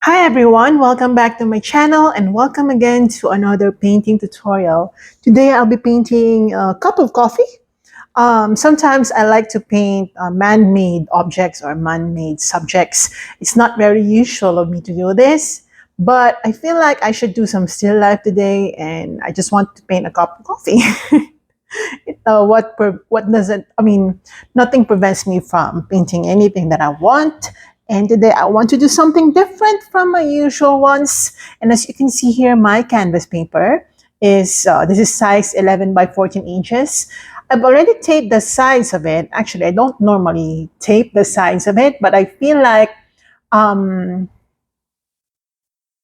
Hi everyone, welcome back to my channel and welcome again to another painting tutorial. Today I'll be painting a cup of coffee. Sometimes I like to paint man-made objects or man-made subjects. It's not very usual of me to do this, but I feel like I should do some still life today and I just want to paint a cup of coffee. What doesn't, I mean, nothing prevents me from painting anything that I want. And today I want to do something different from my usual ones. And as you can see here, my canvas paper is, this is size 11 by 14 inches. I've already taped the sides of it. Actually, I don't normally tape the sides of it, but I feel like um,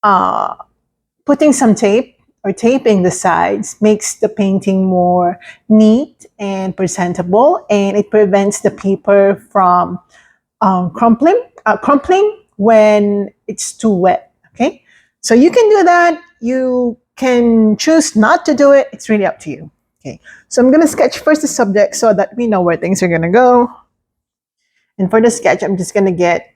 uh, putting some tape or taping the sides makes the painting more neat and presentable, and it prevents the paper from crumpling when it's too wet. Okay, so you can do that. You can choose not to do it. It's really up to you. Okay, so I'm gonna sketch first the subject so that we know where things are gonna go. And for the sketch, I'm just gonna get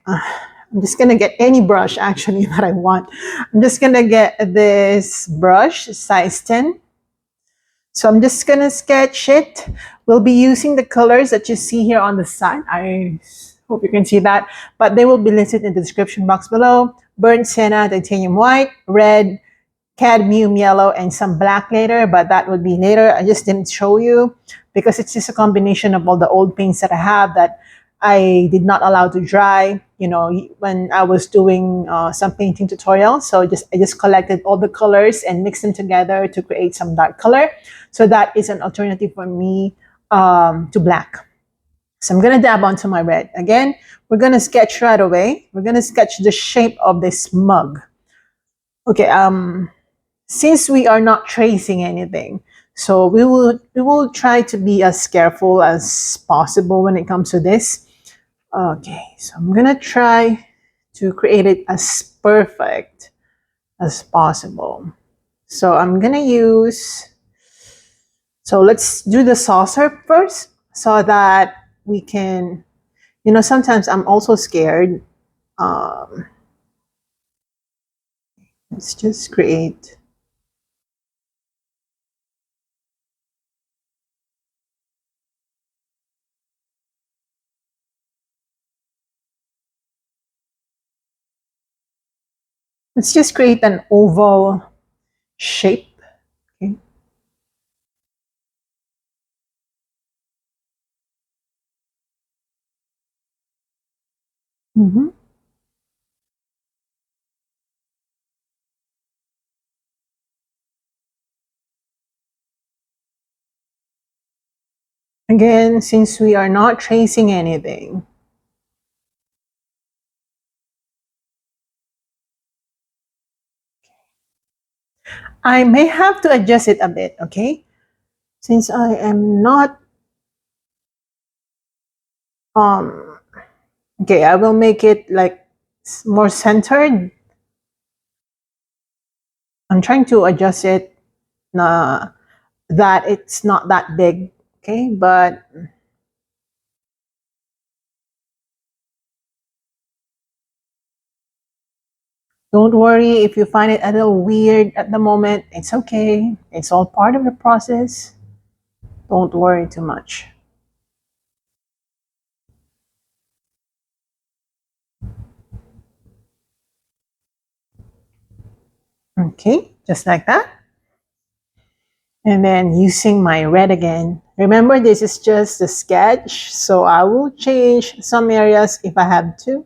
any brush actually that I want. I'm just gonna get this brush, size 10. So I'm just gonna sketch it. We'll be using the colors that you see here on the side. I hope you can see that, but they will be listed in the description box below. Burnt sienna, titanium white, red, cadmium yellow, and some black later, but that would be later. I just didn't show you because it's just a combination of all the old paints that I have that I did not allow to dry, you know, when I was doing some painting tutorials. So I just collected all the colors and mixed them together to create some dark color. So that is an alternative for me to black. So I'm gonna dab onto my red. Again, we're gonna sketch right away. We're gonna sketch the shape of this mug. Okay, since we are not tracing anything, so we will try to be as careful as possible when it comes to this. Okay, so I'm gonna try to create it as perfect as possible. So I'm gonna use, so let's do the saucer first so that we can, you know, sometimes I'm also scared. Um, let's just create. Let's just create an oval shape. Okay. Mhm. Again, since we are not tracing anything, I may have to adjust it a bit, okay? Since I am not, um, okay, I will make it like more centered. I'm trying to adjust it na that it's not that big, okay? But don't worry if you find it a little weird at the moment. It's okay. It's all part of the process. Don't worry too much. Okay, just like that. And then using my red again. Remember, this is just a sketch, so I will change some areas if I have to.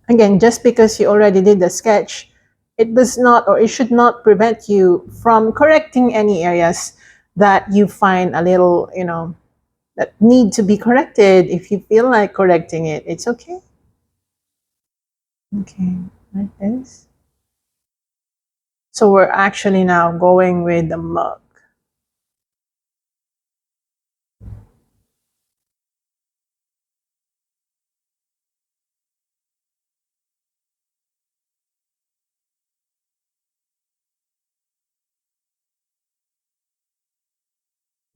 Again, just because you already did the sketch, it does not or it should not prevent you from correcting any areas that you find a little, you know, that need to be corrected. If you feel like correcting it, it's okay. Okay, like this. So we're actually now going with the mug.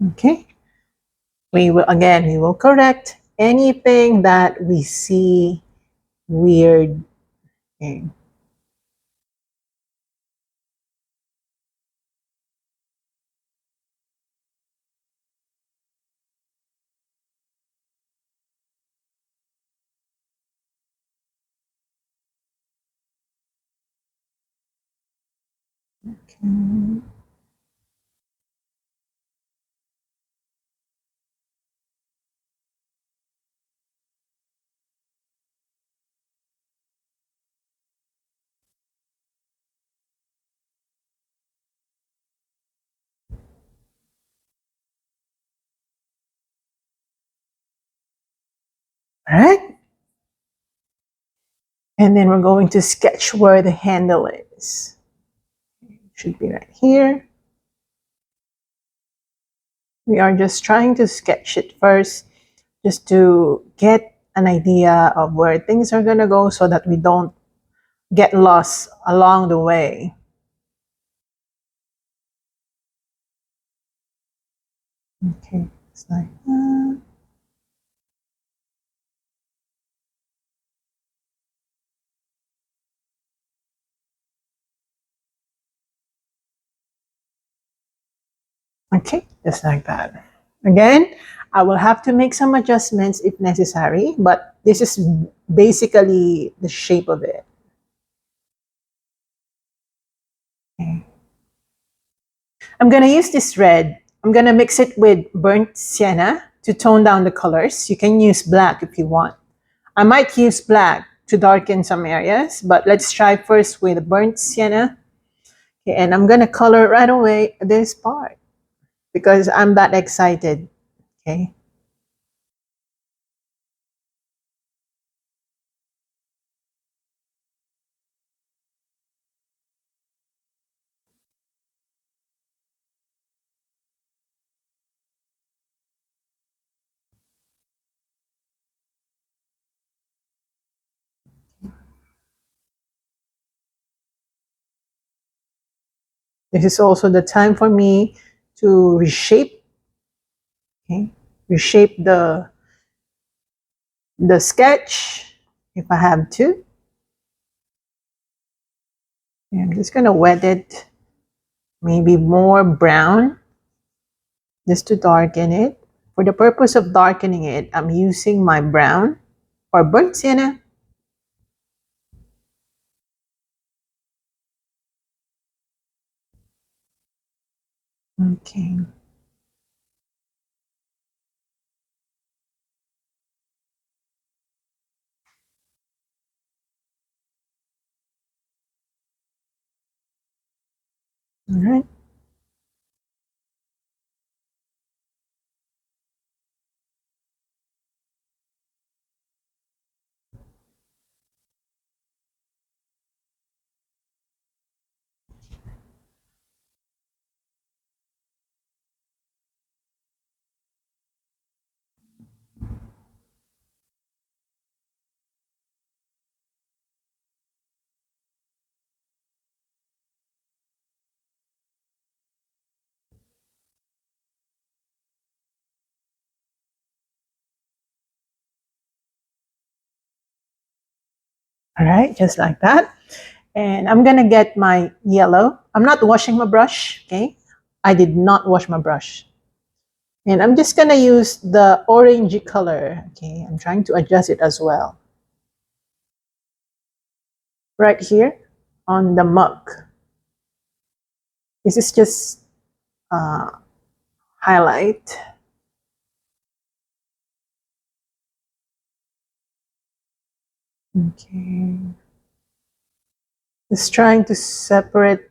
Okay. We will correct anything that we see weird Okay. Okay. All right. And then we're going to sketch where the handle is. Should be right here. We are just trying to sketch it first, just to get an idea of where things are going to go so that we don't get lost along the way. Okay, it's like that. Okay, just like that. Again, I will have to make some adjustments if necessary, but this is basically the shape of it. Okay. I'm going to use this red. I'm going to mix it with burnt sienna to tone down the colors. You can use black if you want. I might use black to darken some areas, but let's try first with burnt sienna. Okay, and I'm going to color right away this part because I'm that excited. Okay. This is also the time for me to reshape, okay? Reshape the sketch if I have to. And I'm just gonna wet it, maybe more brown, just to darken it. For the purpose of darkening it, I'm using my brown or burnt sienna. Okay. All right. All right, just like that. And I'm gonna get my yellow. I'm not washing my brush, okay? I did not wash my brush. And I'm just gonna use the orangey color, okay? I'm trying to adjust it as well. Right here on the mug. This is just highlight. Okay. Just trying to separate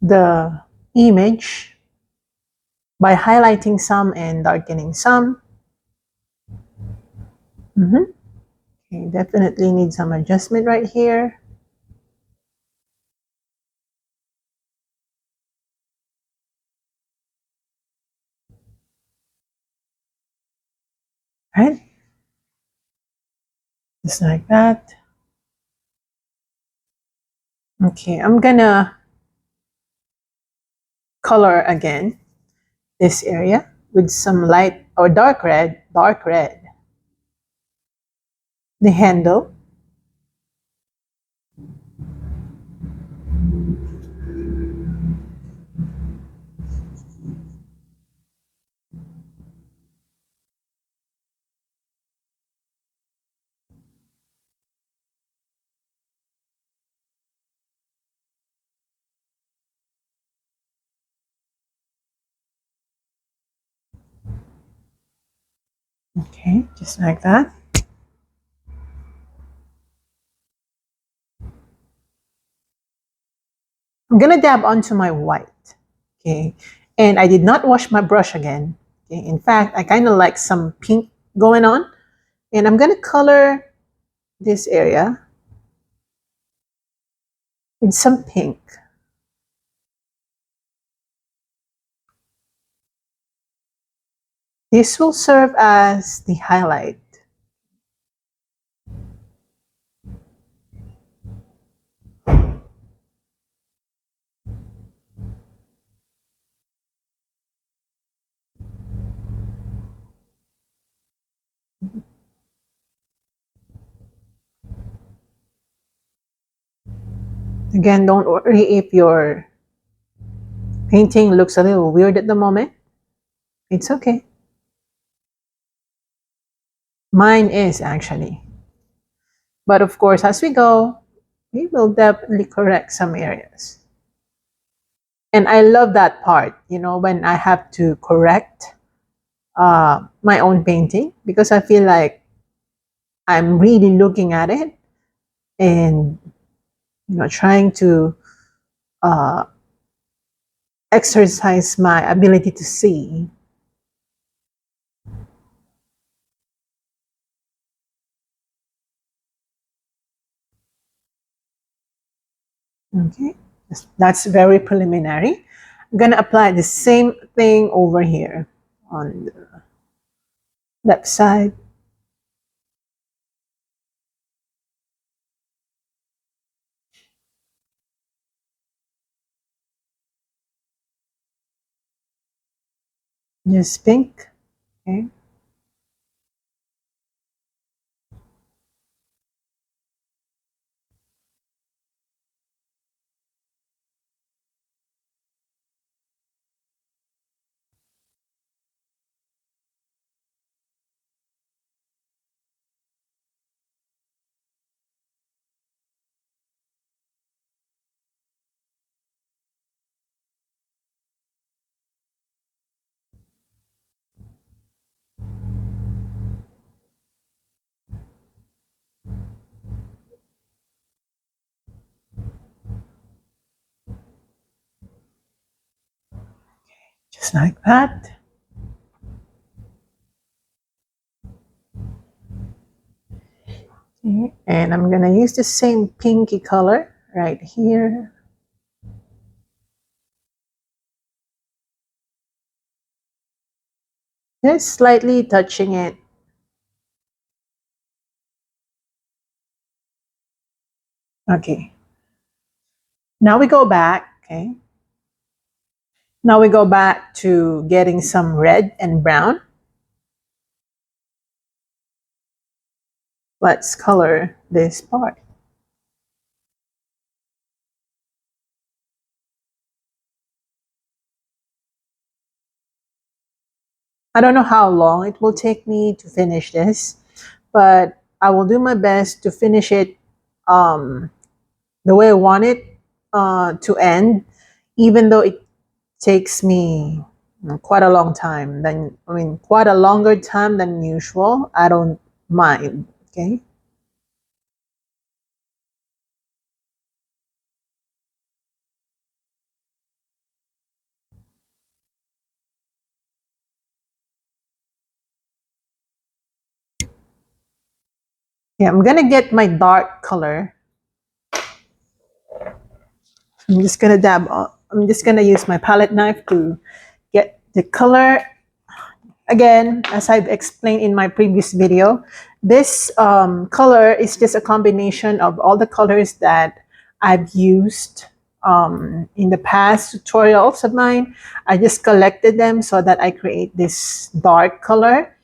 the image by highlighting some and darkening some. Okay, definitely need some adjustment right here. Right? Just like that. Okay, I'm gonna color again this area with some light or dark red, the handle. Okay, just like that. I'm gonna dab onto my white. Okay, and I did not wash my brush again. Okay, in fact, I kind of like some pink going on, and I'm gonna color this area with some pink. This will serve as the highlight. Again, don't worry if your painting looks a little weird at the moment. It's okay. Mine is actually. But of course, as we go, we will definitely correct some areas. And I love that part, when I have to correct my own painting, because I feel like I'm really looking at it and trying to uh, exercise my ability to see. Okay, that's very preliminary. I'm gonna apply the same thing over here on the left side. Just pink. Okay. Just like that. Okay. And I'm gonna use the same pinky color right here. Just slightly touching it. Okay. Now we go back. Okay. Now we go back to getting some red and brown. Let's color this part. I don't know how long it will take me to finish this, but I will do my best to finish it um, the way I want it to end, even though it takes me quite a long time. Quite a longer time than usual. I don't mind. Okay. Yeah, I'm gonna get my dark color. I'm just gonna use my palette knife to get the color. Again, as I've explained in my previous video, this color is just a combination of all the colors that I've used in the past tutorials of mine. I just collected them so that I create this dark color.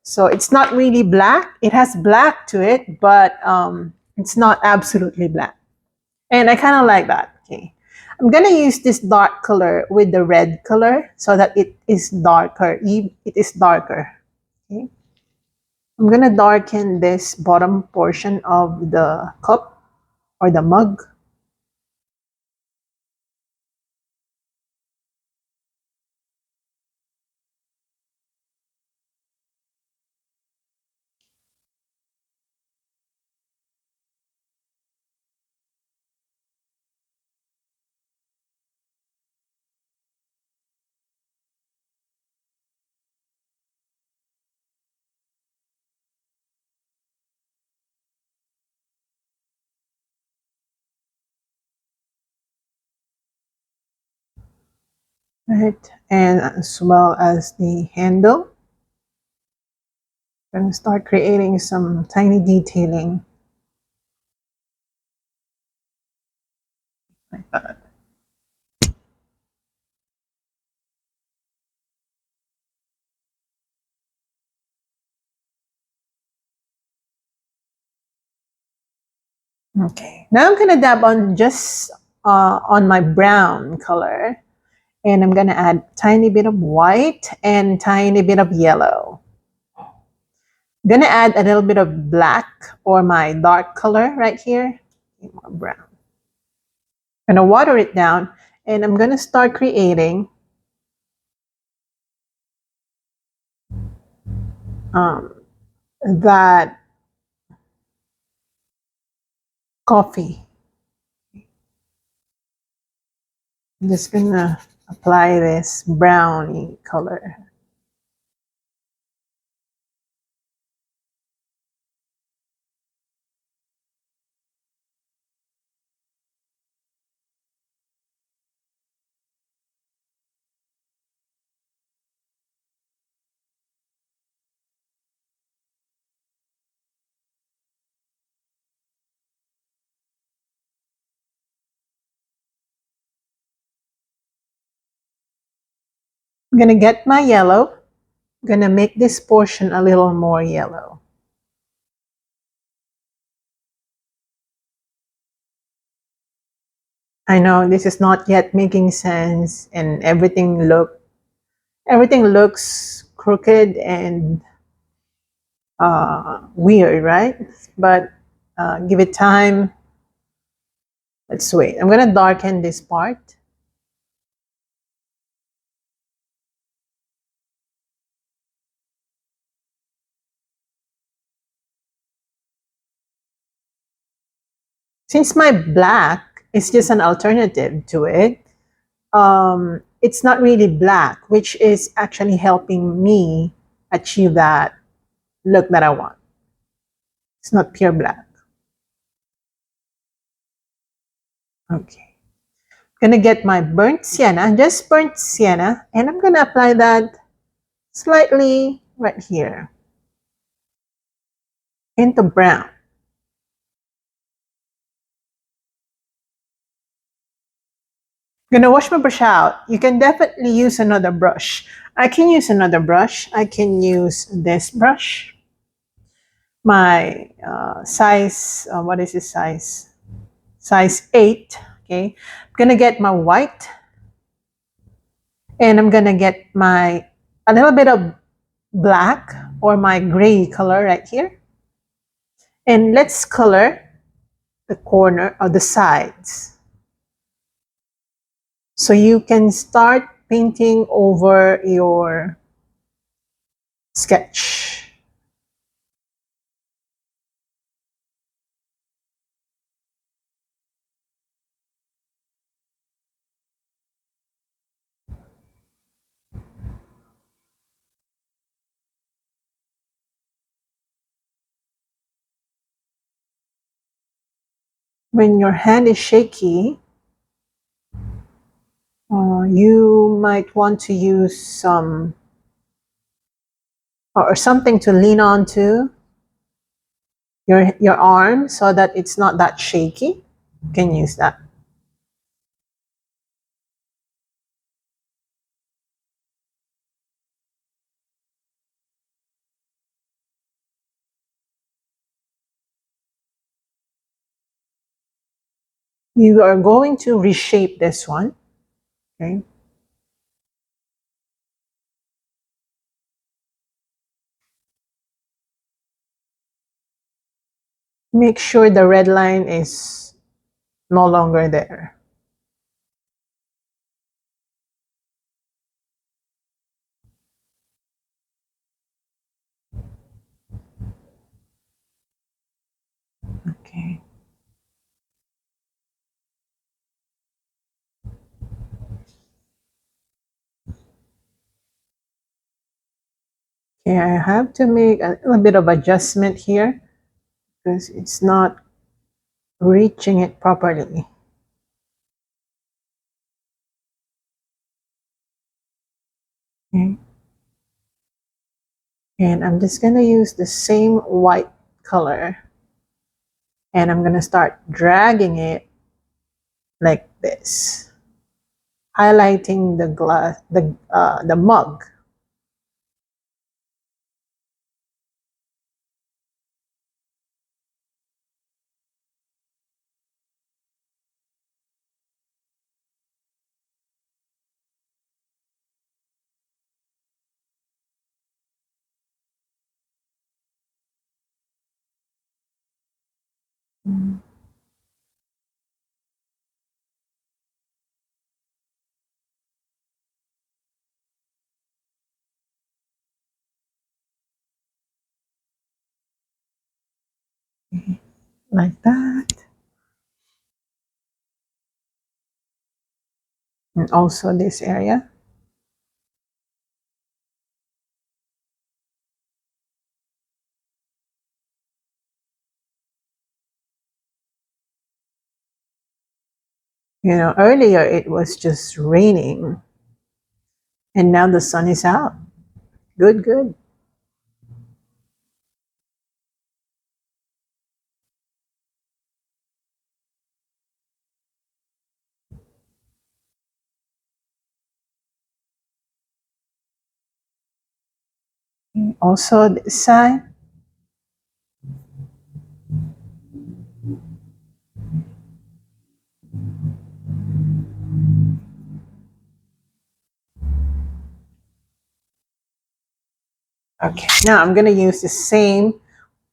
So it's not really black. It has black to it, but it's not absolutely black. And I kind of like that. Okay. I'm going to use this dark color with the red color so that it is darker. It is darker. Okay. I'm going to darken this bottom portion of the cup or the mug. Right. And as well as the handle. I'm going to start creating some tiny detailing like that. Okay, now I'm going to dab on just on my brown color, and I'm going to add tiny bit of white and tiny bit of yellow. I'm going to add a little bit of black or my dark color right here. More brown. I'm going to water it down, and I'm going to start creating that coffee. I'm just going to apply this brownie color. I'm going to get my yellow. I'm going to make this portion a little more yellow. I know this is not yet making sense and everything looks crooked and weird, right? But give it time. Let's wait. I'm going to darken this part. Since my black is just an alternative to it, it's not really black, which is actually helping me achieve that look that I want. It's not pure black. Okay. I'm gonna get my burnt sienna, just burnt sienna, and I'm gonna apply that slightly right here into brown. I'm gonna wash my brush out. You can definitely use another brush. I can use another brush. I can use this brush. My size, what is this size? Size 8. Okay. I'm gonna get my white, and I'm gonna get a little bit of black or my gray color right here. And let's color the corner or the sides. So you can start painting over your sketch. When your hand is shaky, you might want to use some or something to lean onto your arm so that it's not that shaky. You can use that. You are going to reshape this one. Okay. Make sure the red line is no longer there. Okay. Okay, I have to make a little bit of adjustment here because it's not reaching it properly. Okay. And I'm just going to use the same white color and I'm going to start dragging it like this, highlighting the glass, the mug. Like that. And also this area. You know, earlier it was just raining and now the sun is out. Good, good. Also this side. Okay, now I'm going to use the same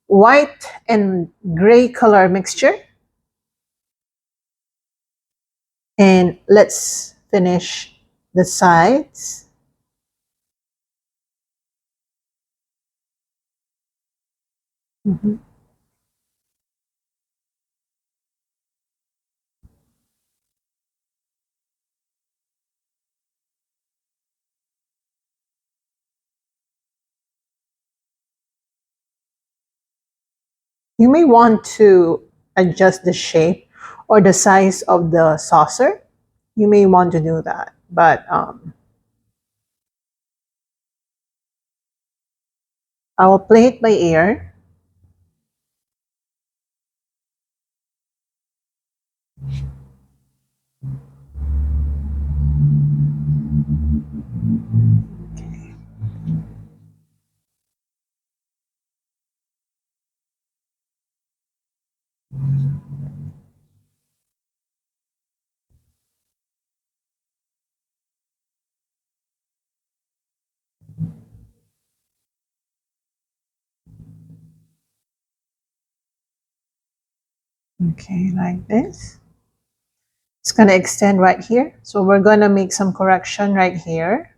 white and gray color mixture. And let's finish the sides. Mhm. You may want to adjust the shape or the size of the saucer. You may want to do that, but I will play it by ear. Okay, like this. It's going to extend right here. So we're going to make some correction right here.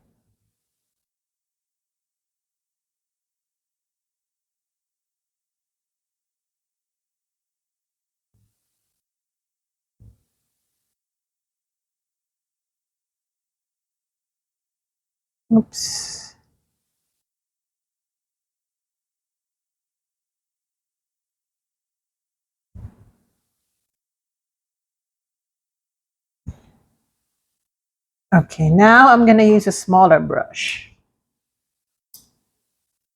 Oops. Okay, now I'm going to use a smaller brush.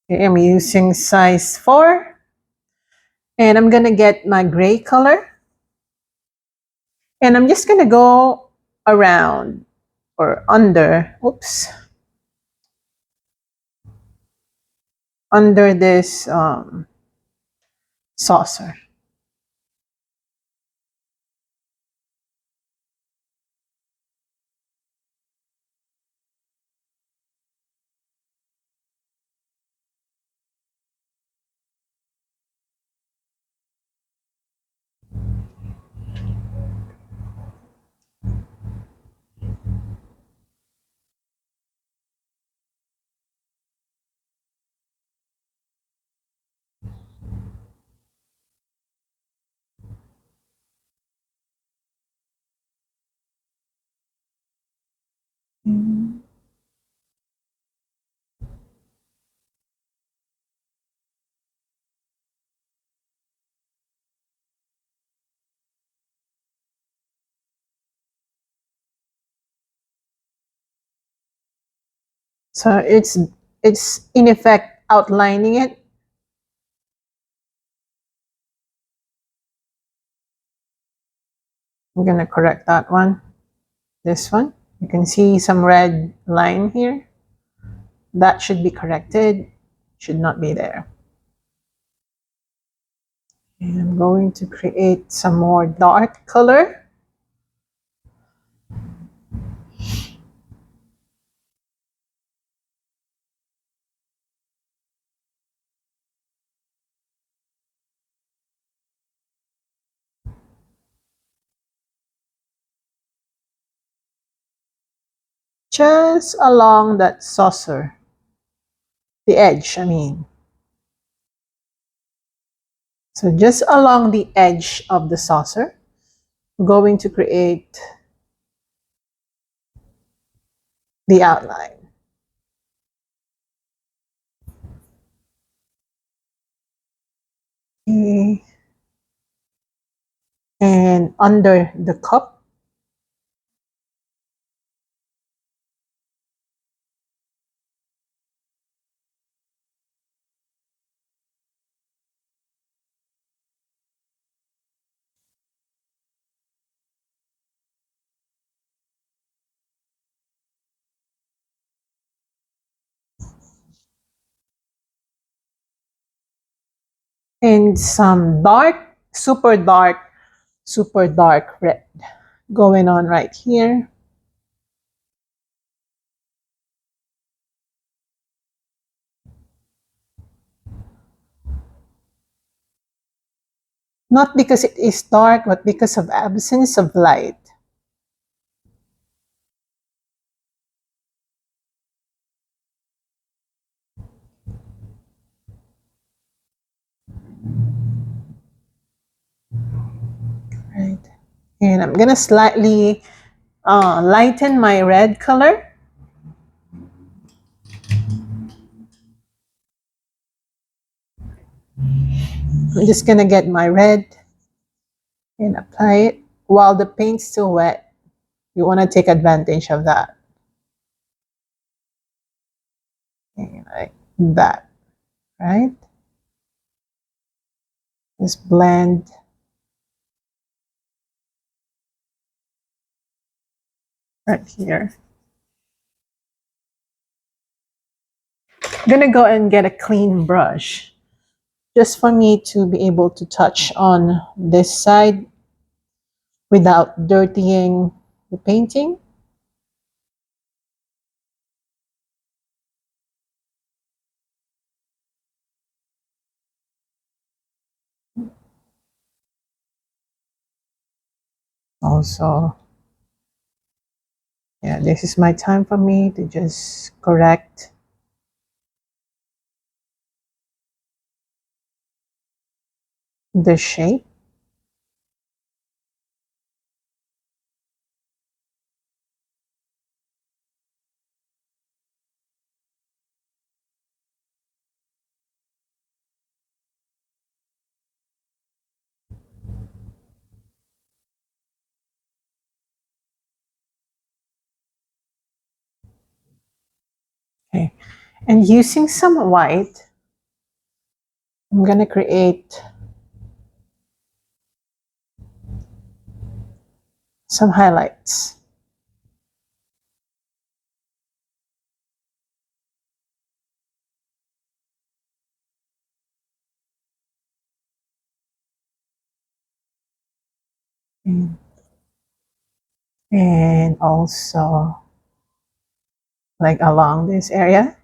Okay, I'm using size 4. And I'm going to get my gray color. And I'm just going to go around or under, oops, under this saucer. So it's in effect outlining it. I'm gonna correct that one. This one. You can see some red line here. That should be corrected. Should not be there. And I'm going to create some more dark color. Just along that saucer. The edge, I mean. So just along the edge of the saucer, we're going to create the outline. Okay. And under the cup, and some dark, super dark red going on right here. Not because it is dark, but because of absence of light. Right. And I'm gonna slightly lighten my red color. I'm just gonna get my red and apply it while the paint's still wet. You wanna take advantage of that. Okay, like that, right? Just blend. Right here. I'm gonna go and get a clean brush just for me to be able to touch on this side without dirtying the painting. Also, yeah, this is my time for me to just correct the shape. Okay, and using some white, I'm gonna create some highlights. And also like along this area.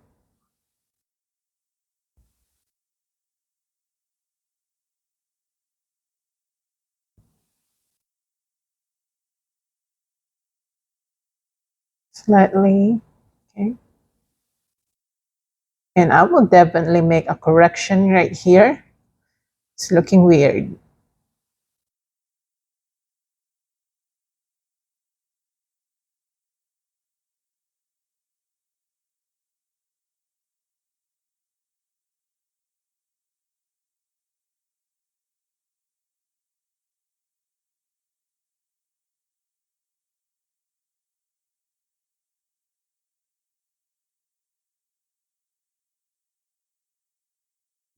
Slightly, okay. And I will definitely make a correction right here. It's looking weird.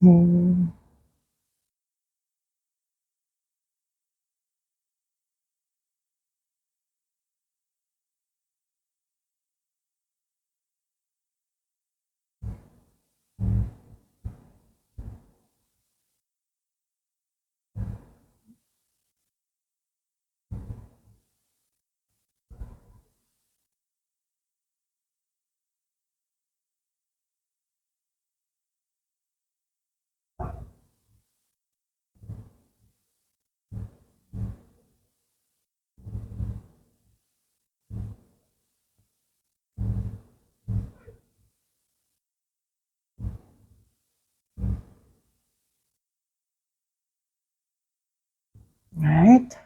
Mm. Right.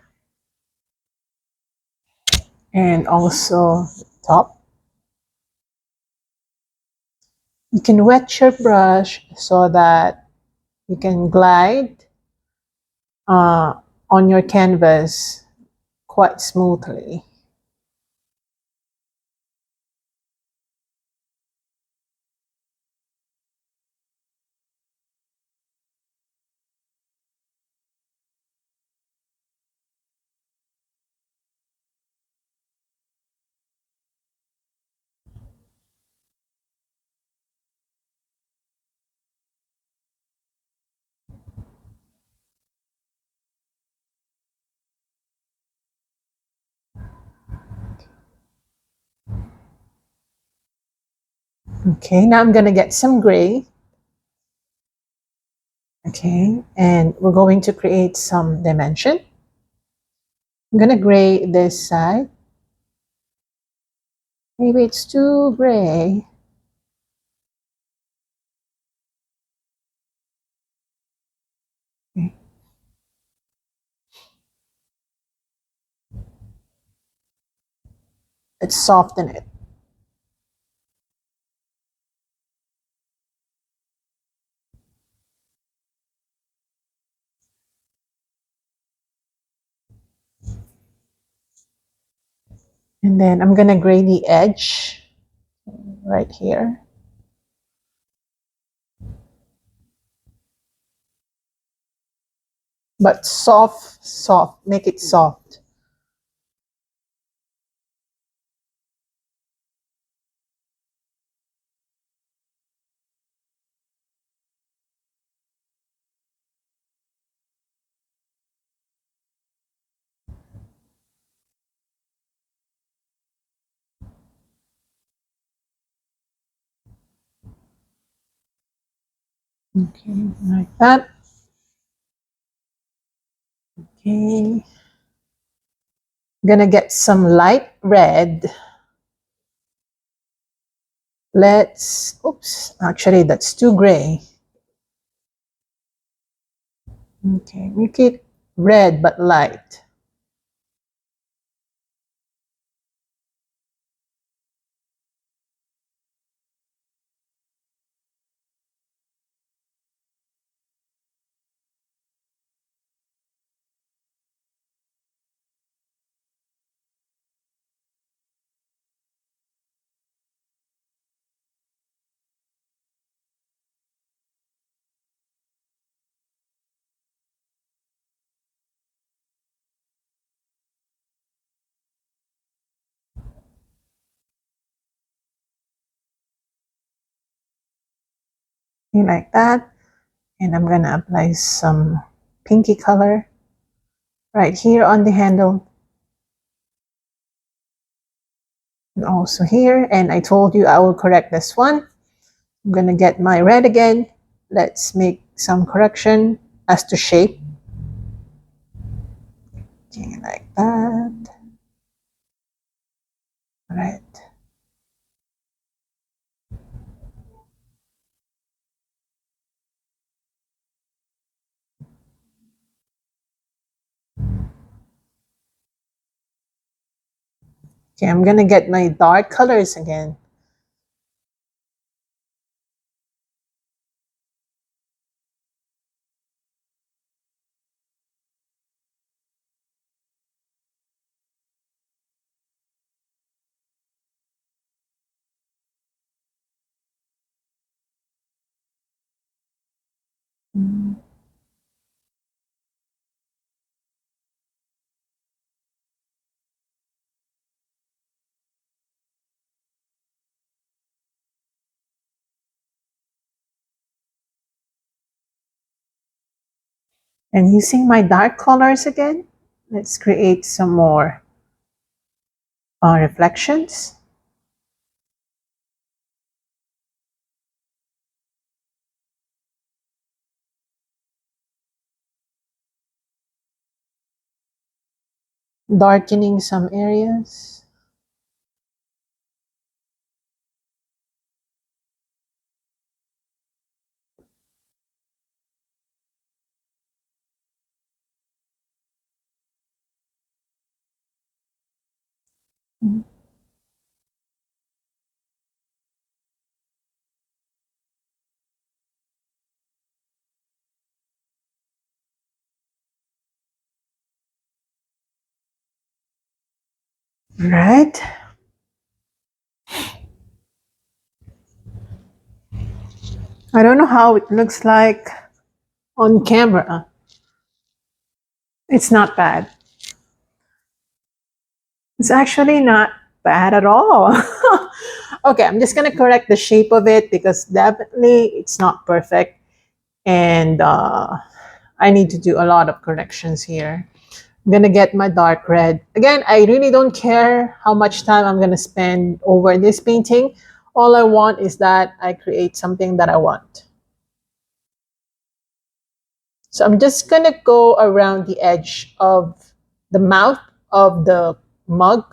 And also top. You can wet your brush so that you can glide uh, on your canvas quite smoothly. Okay, now I'm going to get some gray. Okay, and we're going to create some dimension. I'm going to gray this side. Maybe it's too gray. Okay. Let's soften it. And then I'm going to gray the edge right here. But soft, soft. Make it soft. Okay, like that. Okay. I'm gonna get some light red. Oops, actually that's too gray. Okay, make it red but light. Okay, like that. And I'm gonna apply some pinky color right here on the handle. And also here. And I told you I will correct this one. I'm gonna get my red again. Let's make some correction as to shape. Okay, like that. All right. Okay, I'm gonna get my dark colors again. Mm. And using my dark colors again, let's create some more reflections. Darkening some areas. Mm. Right. I don't know how it looks like on camera. It's not bad. It's actually not bad at all. Okay, I'm just gonna correct the shape of it because definitely it's not perfect. And I need to do a lot of corrections here. I'm gonna get my dark red. Again, I really don't care how much time I'm gonna spend over this painting. All I want is that I create something that I want. So I'm just gonna go around the edge of the mouth of the mug.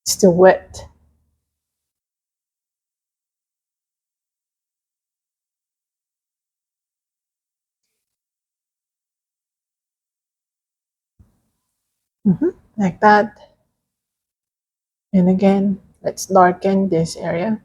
Still wet. Like that. And again, let's darken this area.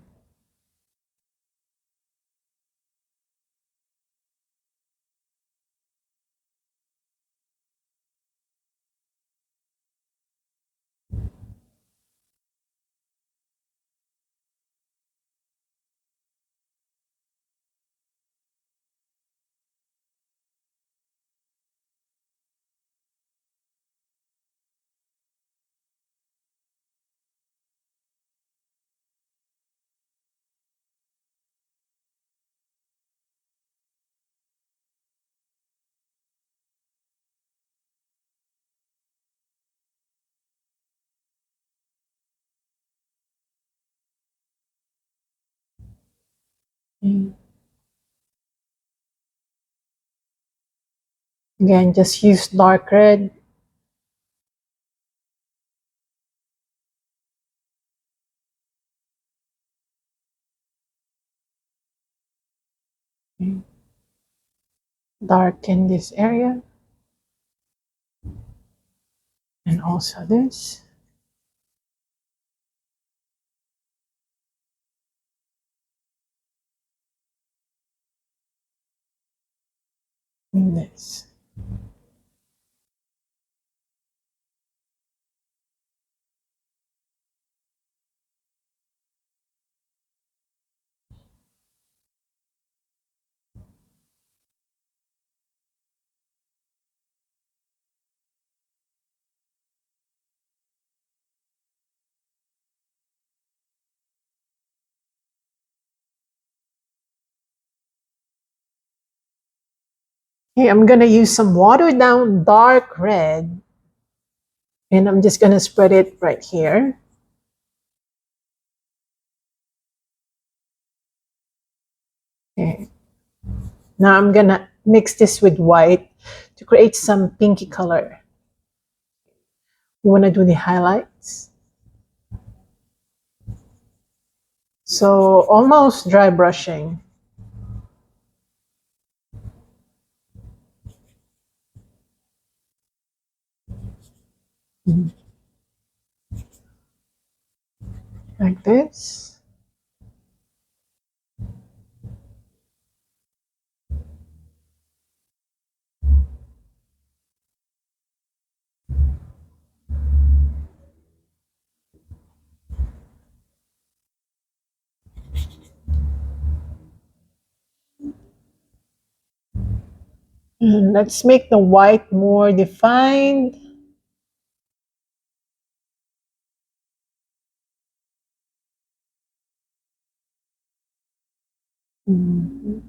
Mm. Again, just use dark red. Mm. Darken this area. And also this. And this. Okay, I'm gonna use some watered down dark red. And I'm just gonna spread it right here. Okay. Now I'm gonna mix this with white to create some pinky color. You wanna do the highlights? So almost dry brushing. Mhm. Like this. Let's make the white more defined. Mhm.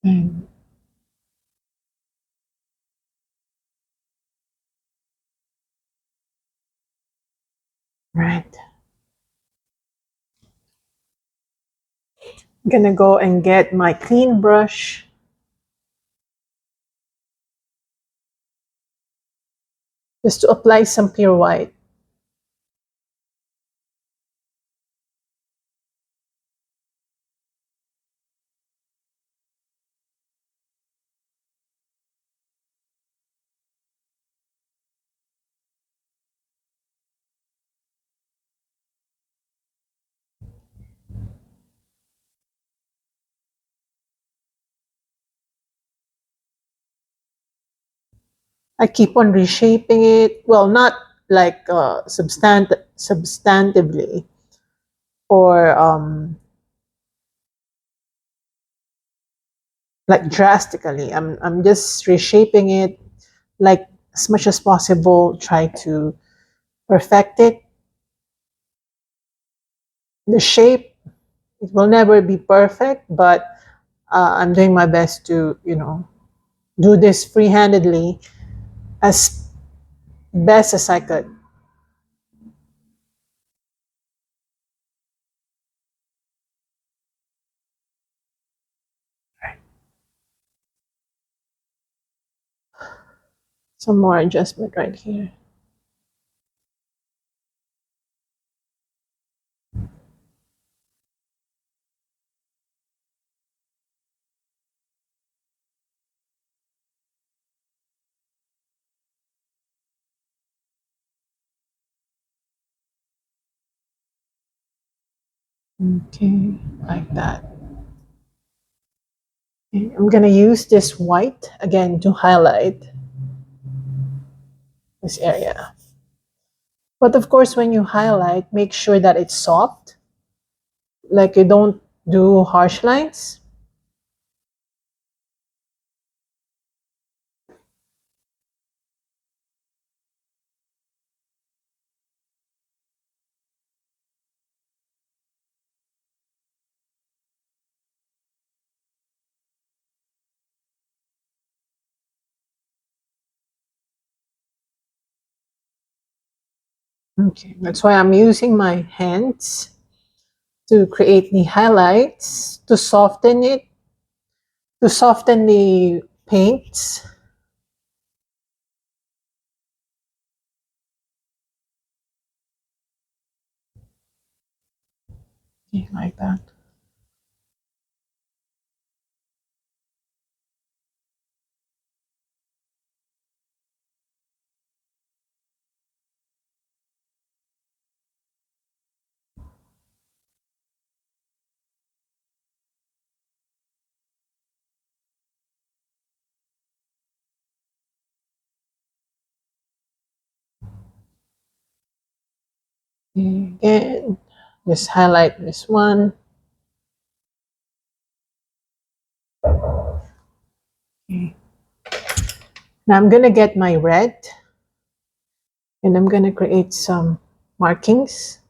Mm, right. I'm gonna go and get my clean brush just to apply some pure white. I keep on reshaping it. Well, not like substantively or like drastically. I'm just reshaping it like as much as possible. Try to perfect it. The shape, it will never be perfect, but I'm doing my best to do this free-handedly as best as I could. Some more adjustment right here. Okay, like that. Okay, I'm gonna use this white again to highlight this area. But of course, when you highlight, make sure that it's soft, like you don't do harsh lines. Okay, that's why I'm using my hands to create the highlights, to soften it, to soften the paints. Okay, like that. Okay, again, just highlight this one. Okay. Now I'm gonna get my red and I'm gonna create some markings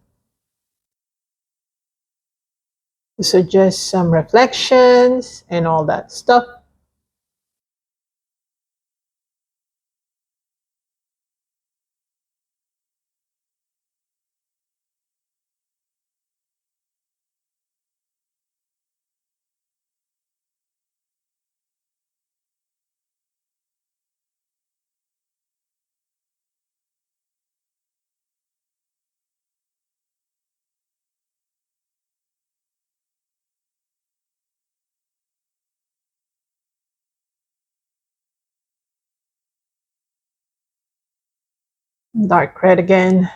to suggest some reflections and all that stuff. Dark red again.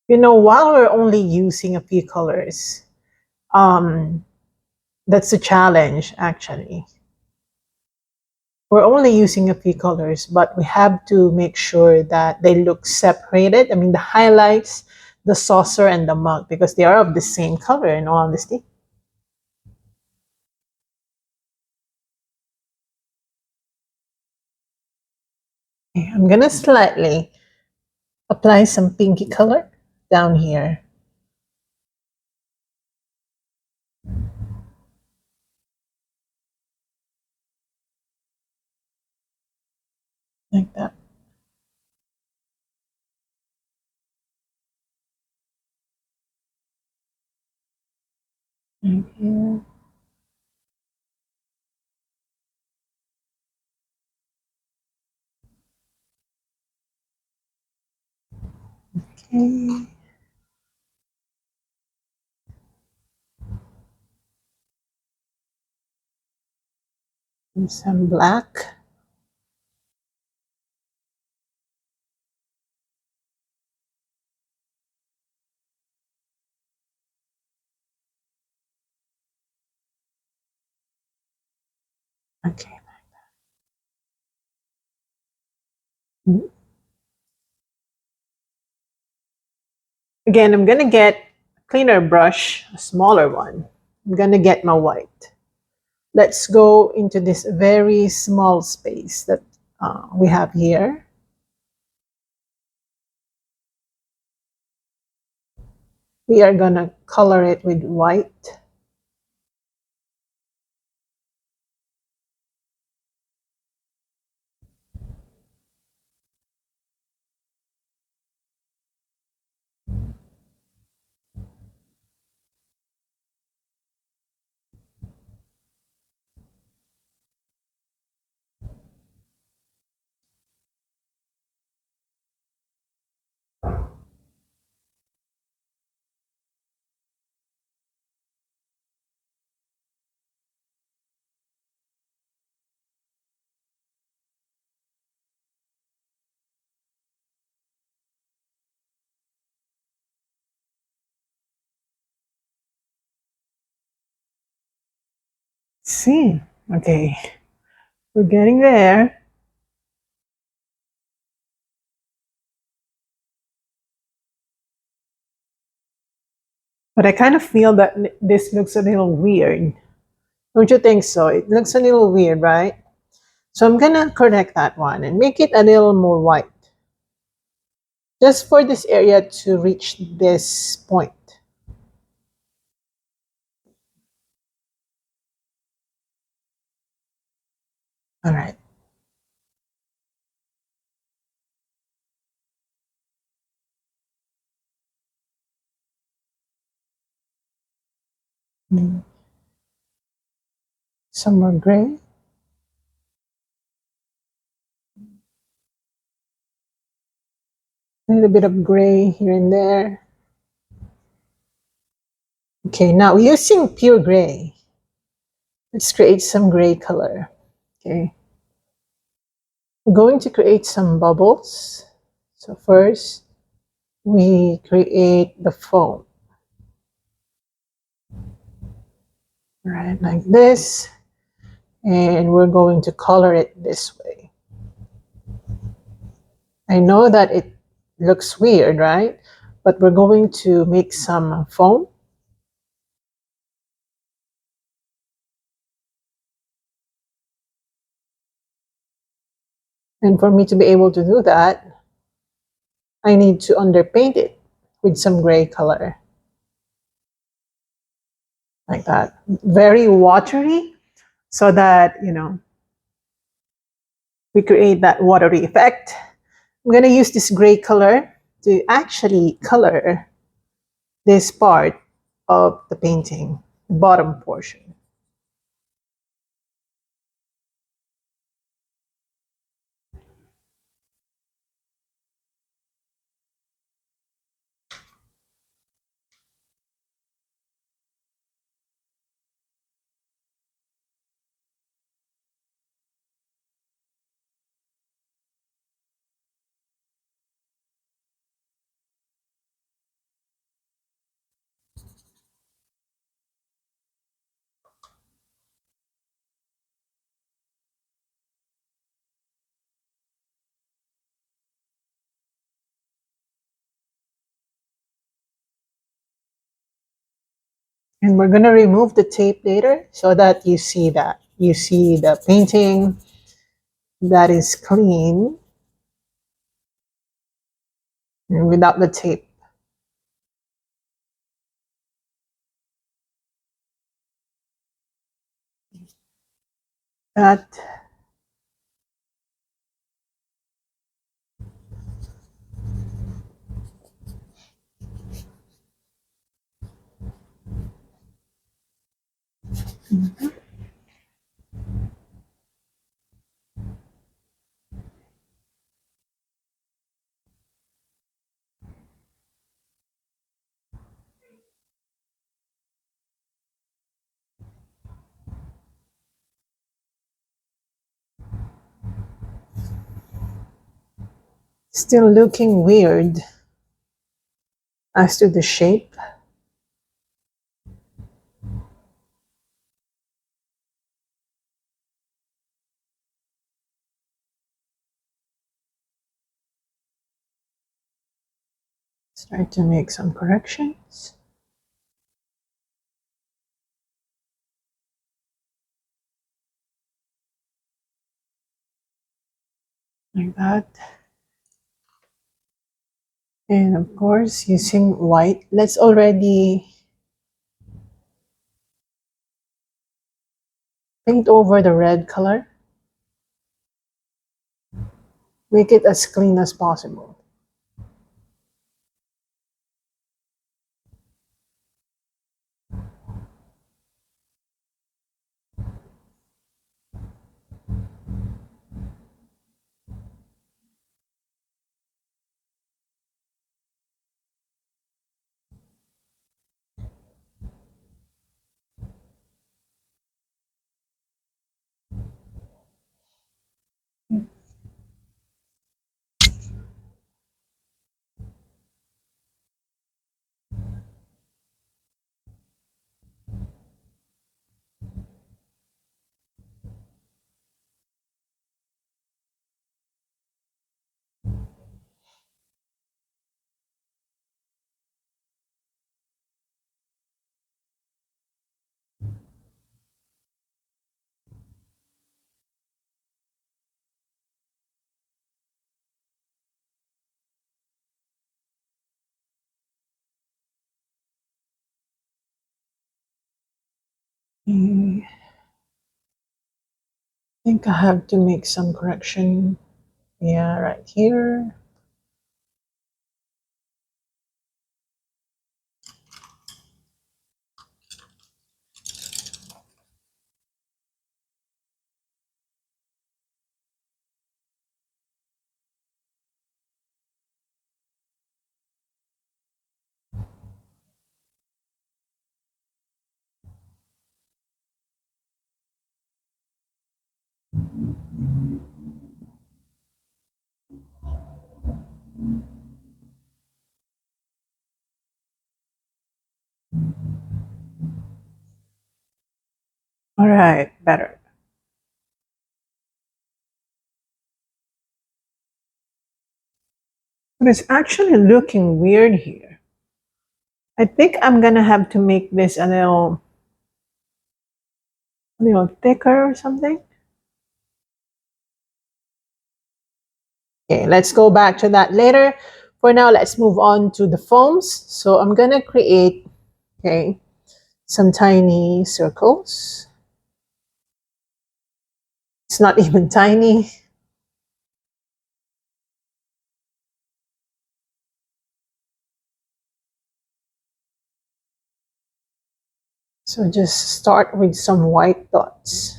While we're only using a few colors, um, that's a challenge actually. We're only using a few colors, but we have to make sure that they look separated. I mean, the highlights, the saucer, and the mug, because they are of the same color, in all honesty. Okay, I'm gonna slightly apply some pinky color down here. Like that. Right here. Okay. And some black. Okay. Again, I'm gonna get a cleaner brush, a smaller one. I'm gonna get my white. Let's go into this very small space that we have here. We are gonna color it with white. See, okay, we're getting there. But I kind of feel that this looks a little weird. Don't you think so? It looks a little weird, right? So I'm gonna correct that one and make it a little more white. Just for this area to reach this point. All right. Mm. Some more gray. A little bit of gray here and there. Okay, now using pure gray, let's create some gray color. Okay. We're going to create some bubbles. So first, we create the foam. Right, like this. And we're going to color it this way. I know that it looks weird, right? But we're going to make some foam. And for me to be able to do that, I need to underpaint it with some gray color. Like that. Very watery, so that, we create that watery effect. I'm going to use this gray color to actually color this part of the painting, the bottom portion. And we're going to remove the tape later so that you see that. You see the painting that is clean and without the tape. That still looking weird as to the shape. Start to make some corrections. Like that. And of course, using white. Let's already paint over the red color. Make it as clean as possible. I think I have to make some correction. Yeah, right here. All right, better. But it's actually looking weird here. I think I'm gonna have to make this a little thicker or something. Okay, let's go back to that later. For now, let's move on to the foams. So I'm gonna create, okay, some tiny circles. It's not even tiny. So just start with some white dots.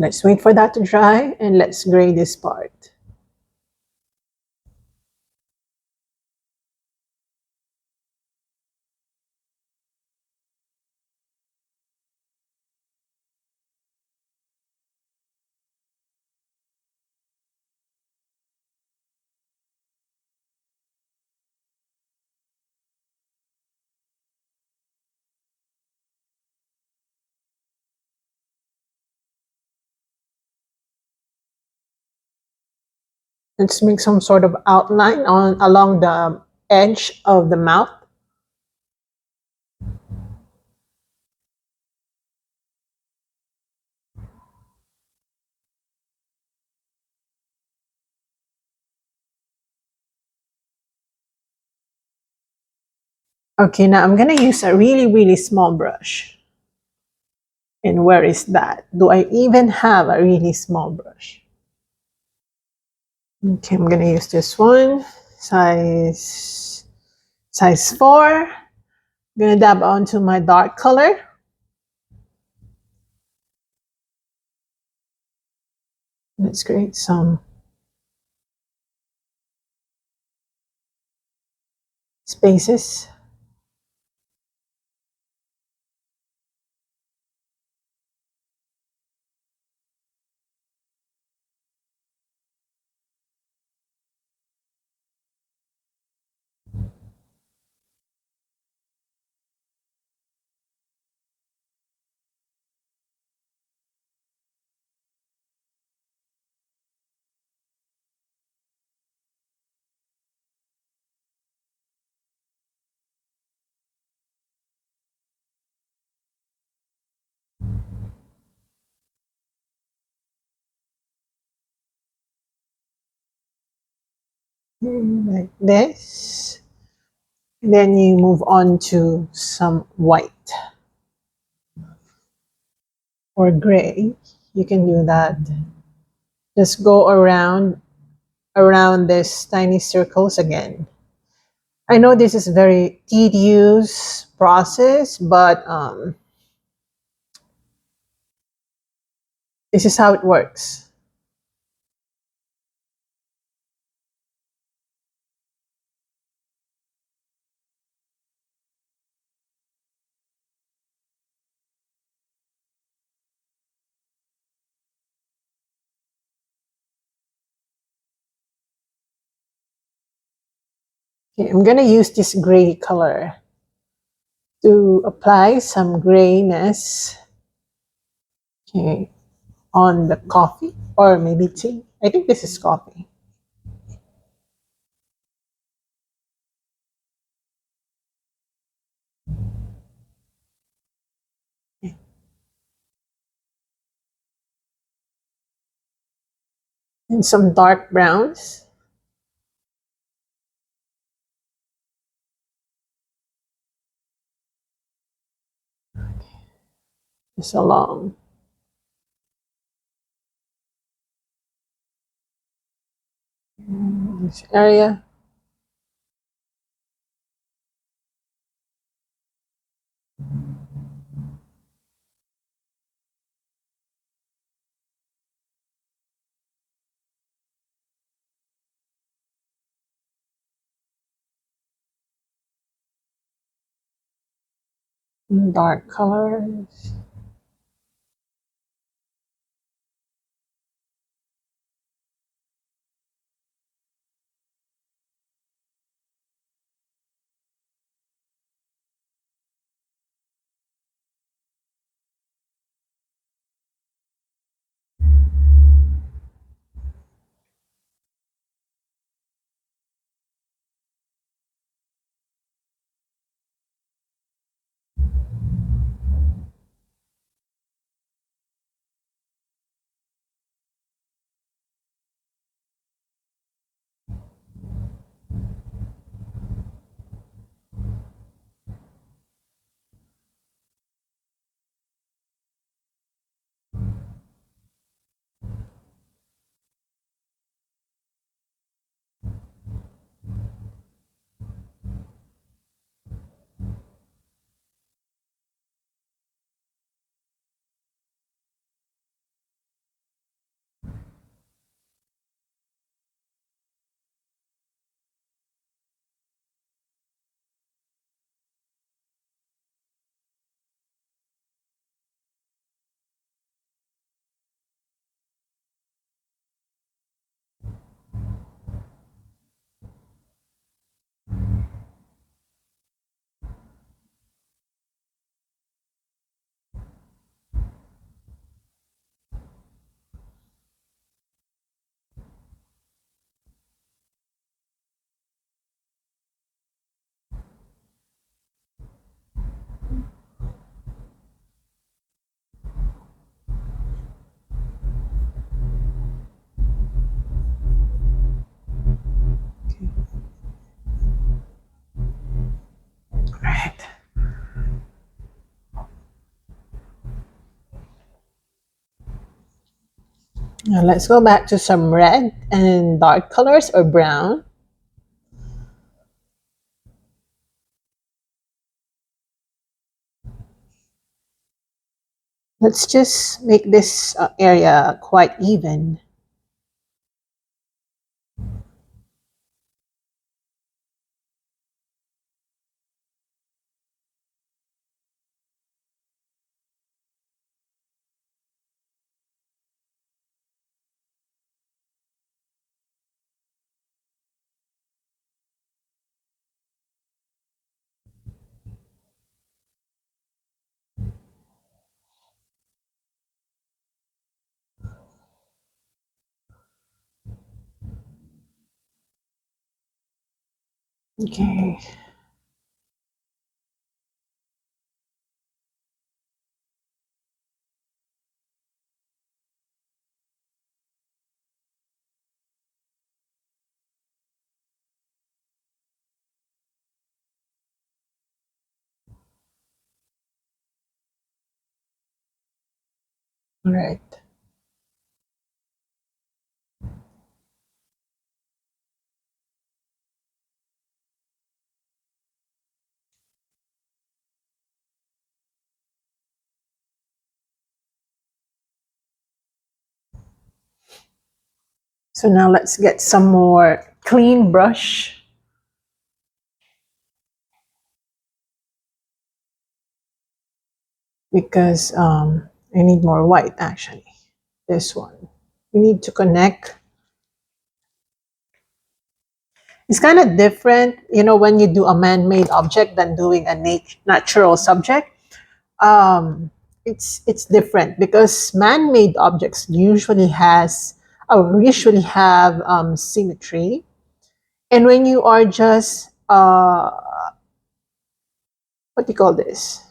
Let's wait for that to dry and let's gray this part. Let's make some sort of outline on along the edge of the mouth. Okay, now I'm gonna use a really, really small brush. And where is that? Do I even have a really small brush? Okay, I'm gonna use this one, size 4. I'm gonna dab onto my dark color. Let's create some spaces. Like this. And then you move on to some white or gray. You can do that. Just go around these tiny circles again. I know this is very tedious process, but this is how it works. Okay, I'm gonna use this gray color to apply some grayness, okay, on the coffee or maybe tea. I think this is coffee. And some dark browns. Just along this area. Dark colors. Now let's go back to some red and dark colors or brown. Let's just make this area quite even. Okay. All right. So now let's get some more clean brush. Because I need more white actually. This one. We need to connect. It's kind of different, when you do a man-made object than doing a natural subject. It's different because man-made objects usually have symmetry, and when you are just what do you call this?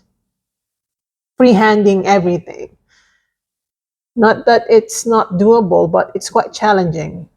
Freehanding everything. Not that it's not doable, but it's quite challenging.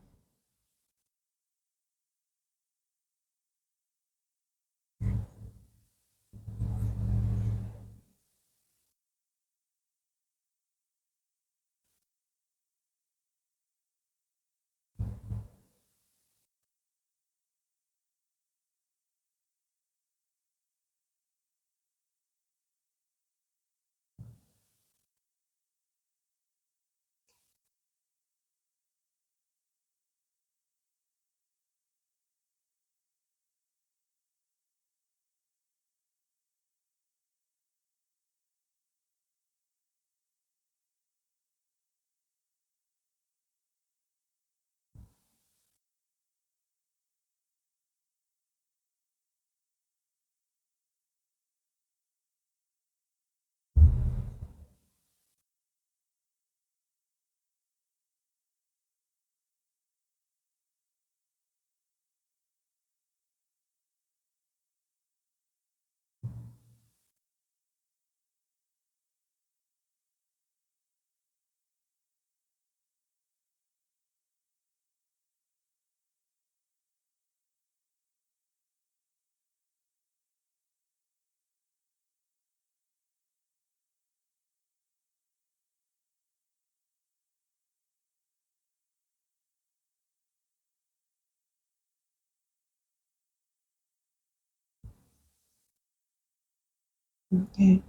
Okay.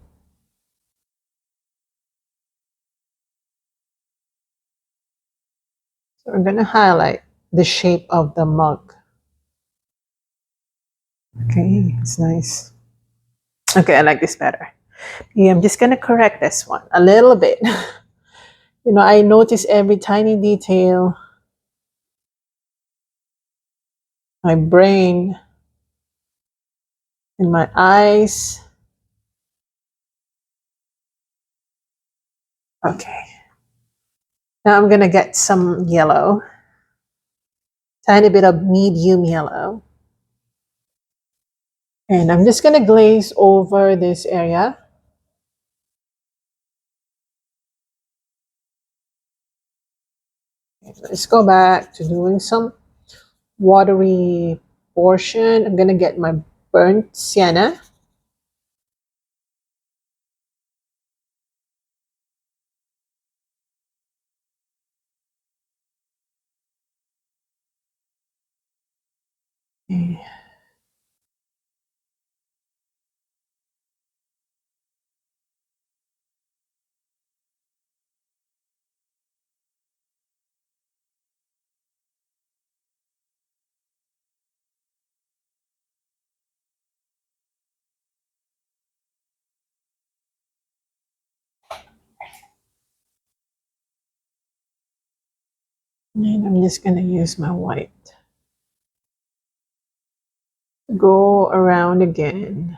So we're gonna highlight the shape of the mug. Okay, it's nice. Okay, I like this better. Yeah, I'm just gonna correct this one a little bit. I notice every tiny detail. My brain and my eyes. Okay. Now I'm gonna get some yellow. Tiny bit of medium yellow. And I'm just gonna glaze over this area. Let's go back to doing some watery portion. I'm gonna get my burnt sienna. Okay. And I'm just going to use my white. Go around again.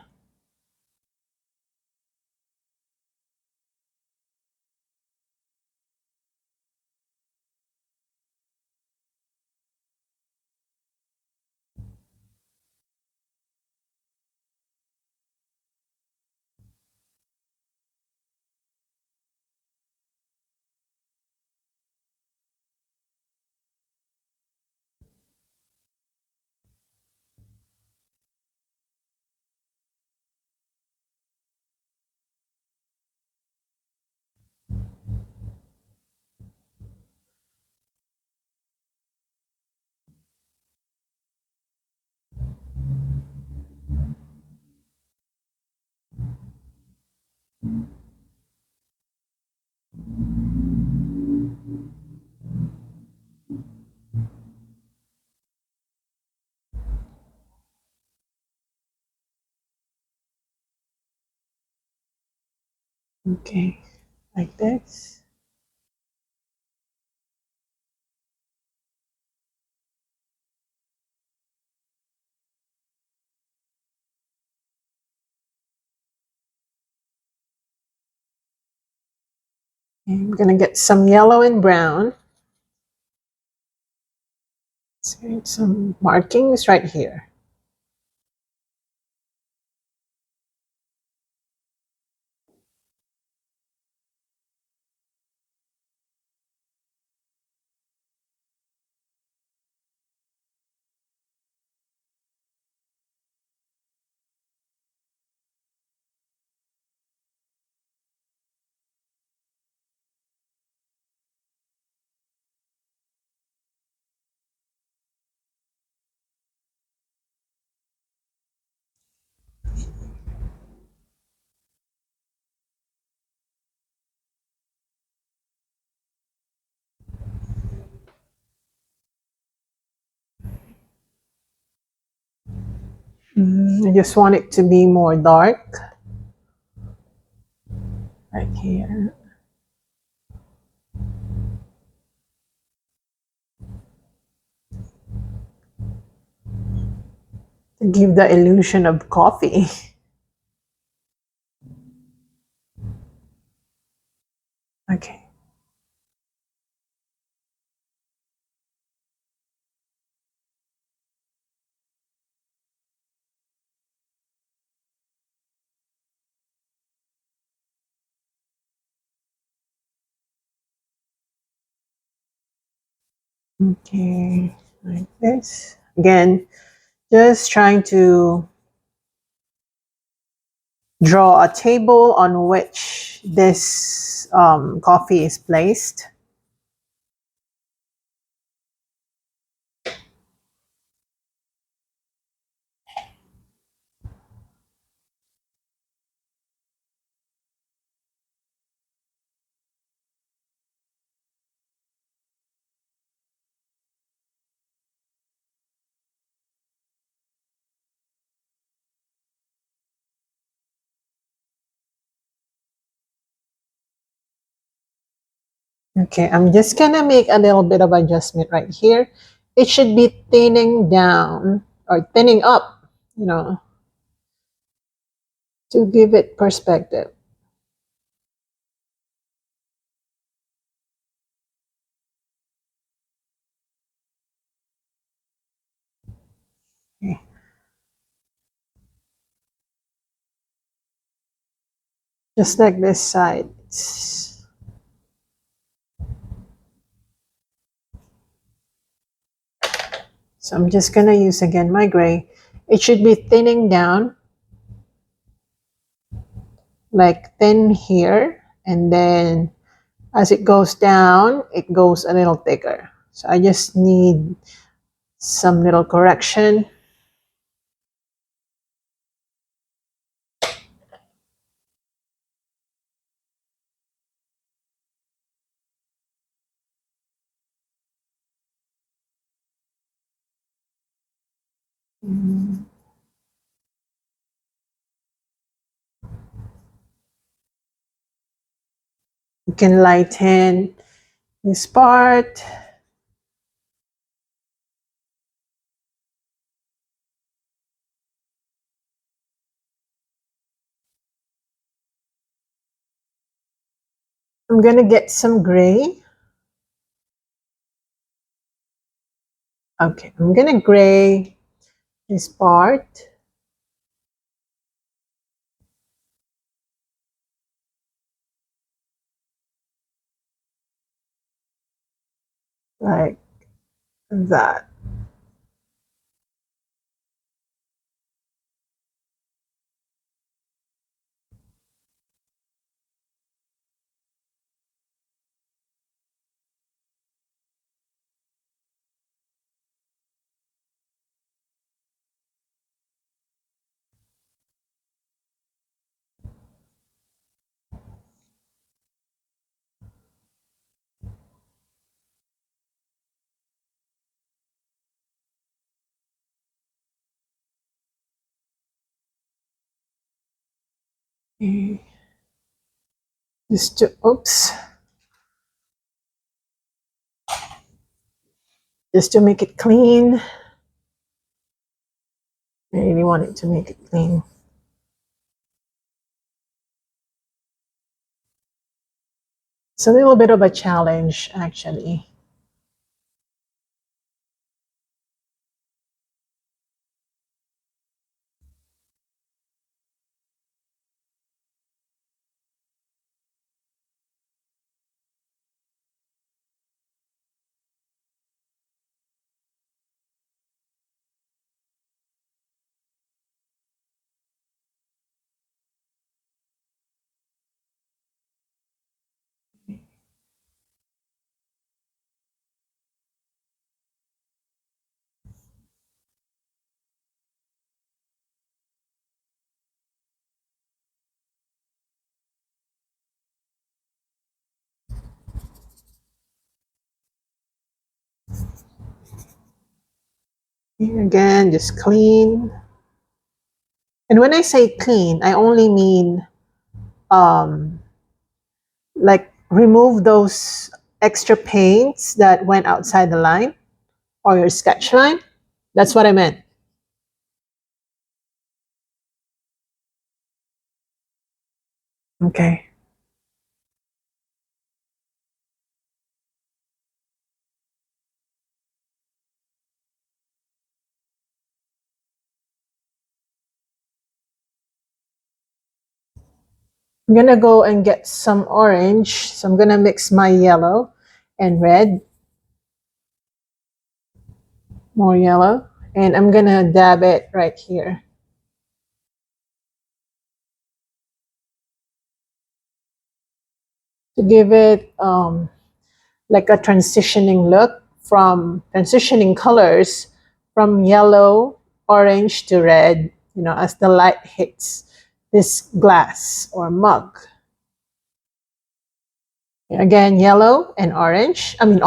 Okay, like this. I'm going to get some yellow and brown. Let's get some markings right here. I just want it to be more dark right here. To give the illusion of coffee. Okay. Okay, like this. Again, just trying to draw a table on which this coffee is placed. Okay, I'm just gonna make a little bit of adjustment right here. It should be thinning down or thinning up, to give it perspective. Okay. Just like this side. So I'm just gonna use again my gray. It should be thinning down, like thin here, and then as it goes down, it goes a little thicker. So I just need some little correction. You can lighten this part. I'm gonna get some gray. Okay, I'm gonna gray this part. Like that. Okay. Just to, oops, just to make it clean. I really wanted to make it clean. It's a little bit of a challenge, actually. Here again, just clean. And when I say clean, I only mean um, like remove those extra paints that went outside the line or your sketch line. That's what I meant. Okay. I'm gonna go and get some orange. So I'm gonna mix my yellow and red, more yellow, and I'm gonna dab it right here to give it like a transitioning look from transitioning colors from yellow, orange to red, as the light hits this glass or mug. Again, yellow and orange. I mean,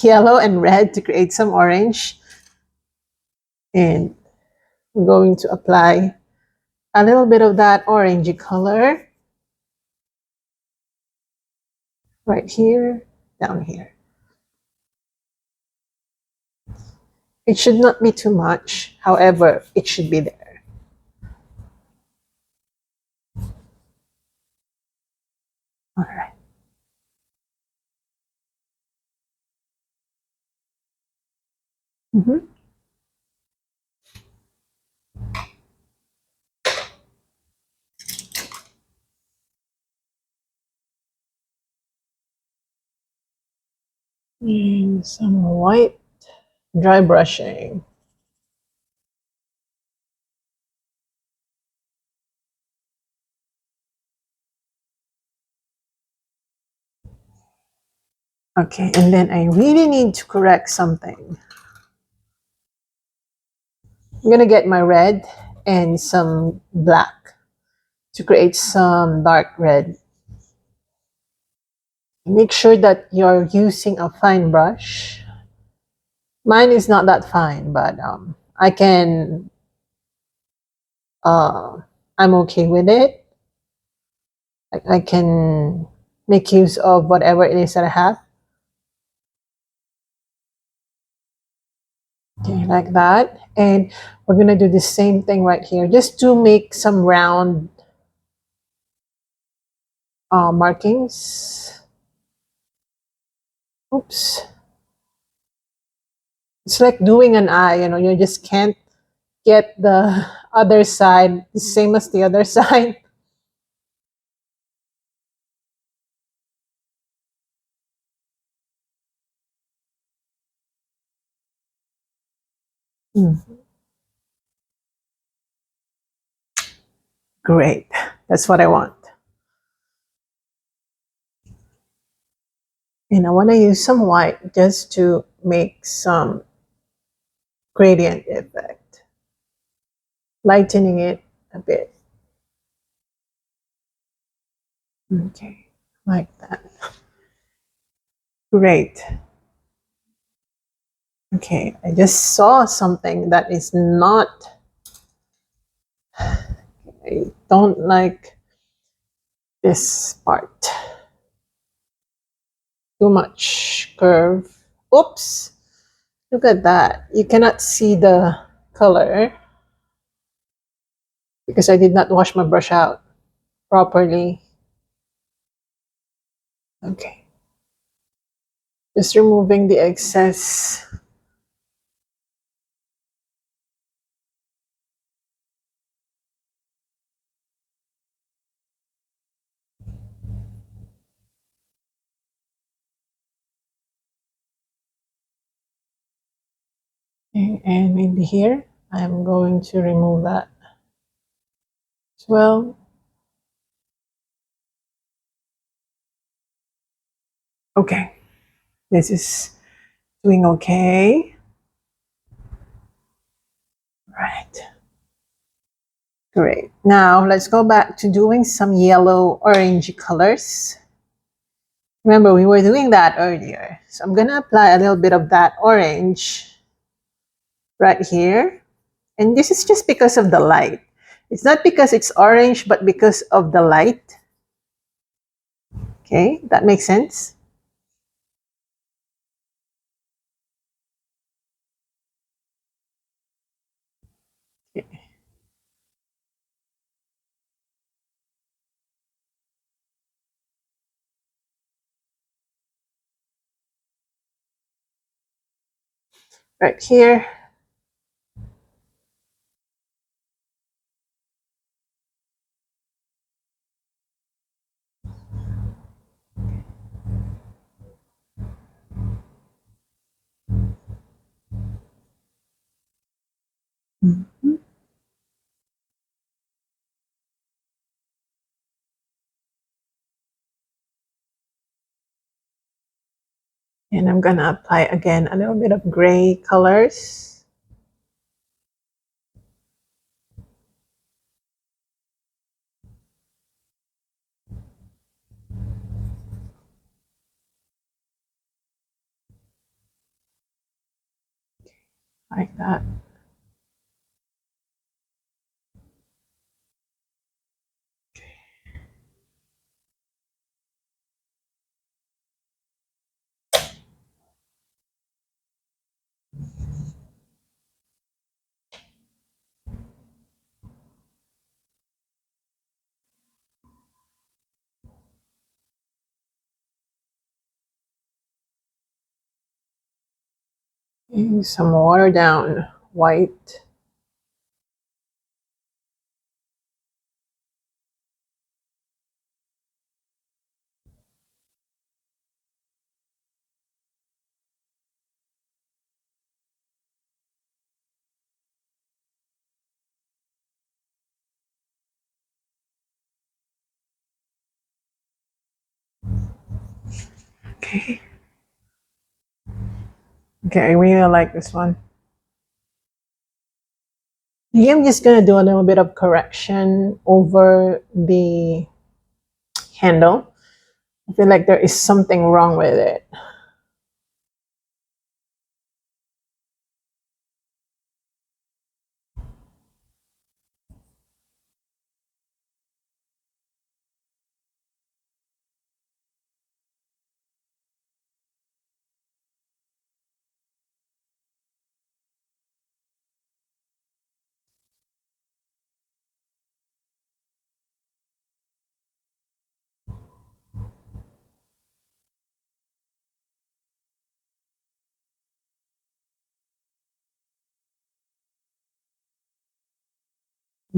yellow and red to create some orange. And I'm going to apply a little bit of that orangey color right here, down here. It should not be too much. However, it should be there. All right. Mm-hmm. And some white dry brushing. Okay, and then I really need to correct something. I'm gonna get my red and some black to create some dark red. Make sure that you're using a fine brush. Mine is not that fine, but I can I'm okay with it. I can make use of whatever it is that I have. Okay, like that. And we're gonna do the same thing right here, just to make some round markings. Oops. It's like doing an eye, you know, you just can't get the other side the same as the other side. Mm, great. That's what I want. And I want to use some white just to make some gradient effect, lightening it a bit. Okay, like that. Great. Okay, I just saw something that is not, I don't like this part. Too much curve. Oops, look at that. You cannot see the color because I did not wash my brush out properly. Okay, just removing the excess. Okay, and maybe here, I'm going to remove that as well. Okay, this is doing okay. Right. Great. Now let's go back to doing some yellow orangey colors. Remember, we were doing that earlier. So I'm going to apply a little bit of that orange right here. And this is just because of the light. It's not because it's orange, but because of the light. Okay, that makes sense. Okay. Right here. Mhm. And I'm going to apply again a little bit of gray colors. Like that. And some watered down white. Okay. Okay, I really like this one. Yeah, I'm just gonna do a little bit of correction over the handle. I feel like there is something wrong with it.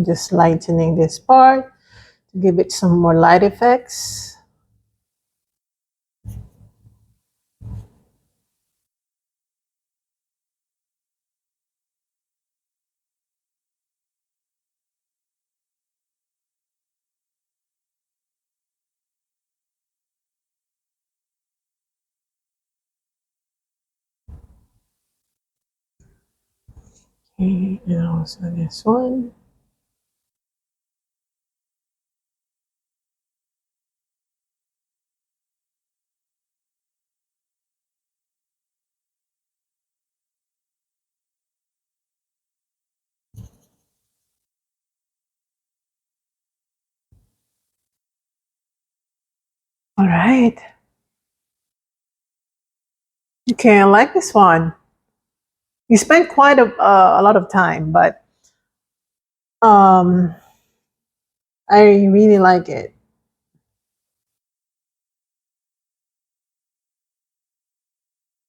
Just lightening this part to give it some more light effects. Okay, and also this one. All right. Okay, I like this one. You spent quite a lot of time, but um, I really like it.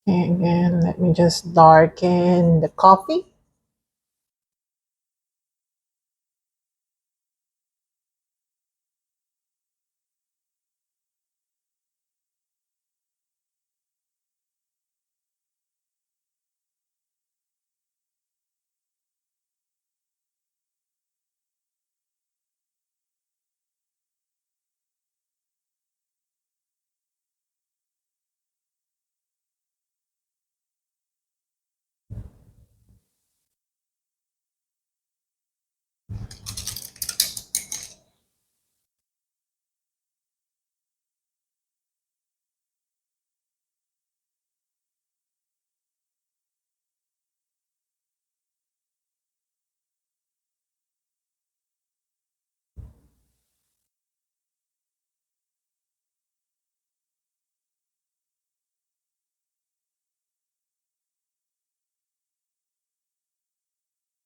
And again, let me just darken the coffee.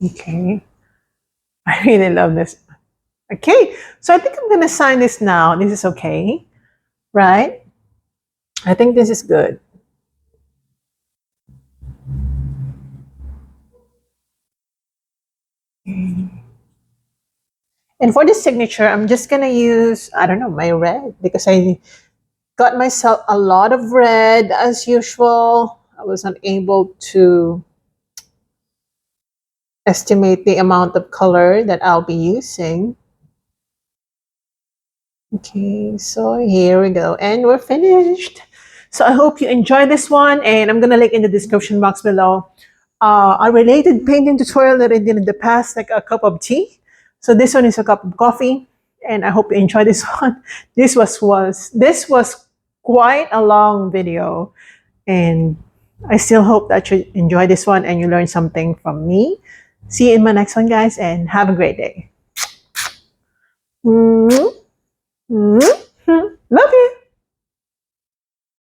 Okay, I really love this. Okay, so I think I'm gonna sign this now. This is okay, right? I think this is good. And for this signature, I'm just gonna use, I don't know, my red because I got myself a lot of red as usual. I was unable to estimate the amount of color that I'll be using. Okay, so here we go. And we're finished. So I hope you enjoyed this one. And I'm going to link in the description box below a related painting tutorial that I did in the past, like a cup of tea. So this one is a cup of coffee. And I hope you enjoy this one. This was quite a long video. And I still hope that you enjoy this one and you learn something from me. See you in my next one, guys, and have a great day.